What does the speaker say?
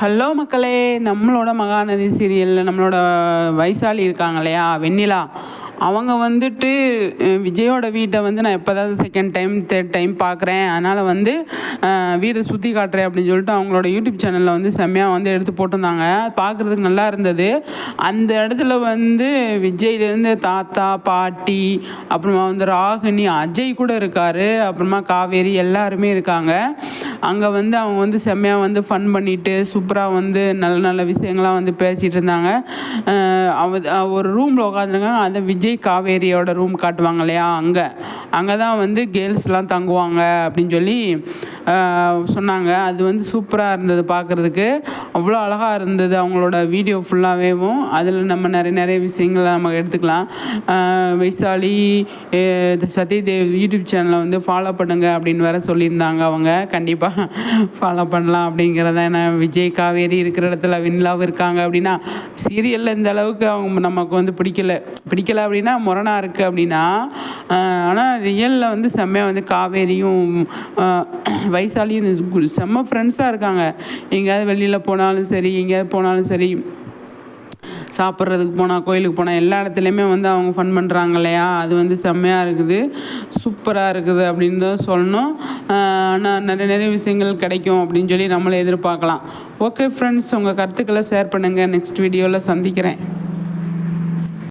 Hello மக்களே, நம்மளோட மகாநதி சீரியலில் நம்மளோட வைசாலி இருக்காங்க இல்லையா, வெண்ணிலா. அவங்க வந்துட்டு விஜயோட வீட்டை வந்து நான் எப்போதாவது செகண்ட் டைம் தேர்ட் டைம் பார்க்குறேன், அதனால் வந்து வீடை சுற்றி காட்டுறேன் அப்படின்னு சொல்லிட்டு அவங்களோட யூடியூப் சேனலில் வந்து செம்மையாக வந்து எடுத்து போட்டிருந்தாங்க. பார்க்குறதுக்கு நல்லா இருந்தது. அந்த இடத்துல வந்து விஜய்லேருந்து தாத்தா பாட்டி, அப்புறமா வந்து ராகினி, அஜய் கூட இருக்கார், அப்புறமா காவேரி எல்லாருமே இருக்காங்க. அங்கே வந்து அவங்க வந்து செம்மையாக வந்து ஃபன் பண்ணிவிட்டு சூப்பராக வந்து நல்ல நல்ல விஷயங்கள்லாம் வந்து பேசிகிட்டு இருந்தாங்க. ஒரு ரூமில் உட்காந்துருக்காங்க. அந்த விஜய் காவேரியோட ரூம் காட்டுவாங்க இல்லையா, அங்கே தான் வந்து கேர்ள்ஸ்லாம் தங்குவாங்க அப்படின்னு சொல்லி சொன்னாங்க. அது வந்து சூப்பராக இருந்தது பார்க்குறதுக்கு, அவ்வளோ அழகாக இருந்தது அவங்களோட வீடியோ ஃபுல்லாகவேவும். அதில் நம்ம நிறைய விஷயங்களை நம்ம எடுத்துக்கலாம். வைசாலி சத்யதேவ் யூடியூப் சேனலை வந்து ஃபாலோ பண்ணுங்கள் அப்படின்னு வேற சொல்லியிருந்தாங்க. அவங்க கண்டிப்பாக ஃபாலோ பண்ணலாம் அப்படிங்கிறத. ஏன்னா விஜய் காவேரி இருக்கிற இடத்துல வெண்ணிலாவும் இருக்காங்க அப்படின்னா, சீரியலில் இந்த அளவுக்கு அவங்க நமக்கு வந்து பிடிக்கலை அப்படின்னா முரணாக இருக்குது அப்படின்னா, ஆனால் ரியலில் வந்து செம்மையாக வந்து காவேரியும் வைசாலியும் செம்ம ஃப்ரெண்ட்ஸாக இருக்காங்க. எங்கேயாவது வெளியில் போனாலும் சரி, எங்கேயாவது போனாலும் சரி, சாப்பிட்றதுக்கு போனால், கோயிலுக்கு போனால், எல்லா இடத்துலையுமே வந்து அவங்க ஃபன் பண்ணுறாங்க இல்லையா. அது வந்து செம்மையாக இருக்குது, சூப்பராக இருக்குது அப்படின்னு தான் சொல்லணும். ஆனால் நிறைய விஷயங்கள் கிடைக்கும் அப்படின்னு சொல்லி நம்மளை எதிர்பார்க்கலாம். ஓகே ஃப்ரெண்ட்ஸ், உங்கள் கருத்துக்களை ஷேர் பண்ணுங்கள். நெக்ஸ்ட் வீடியோவில் சந்திக்கிறேன்.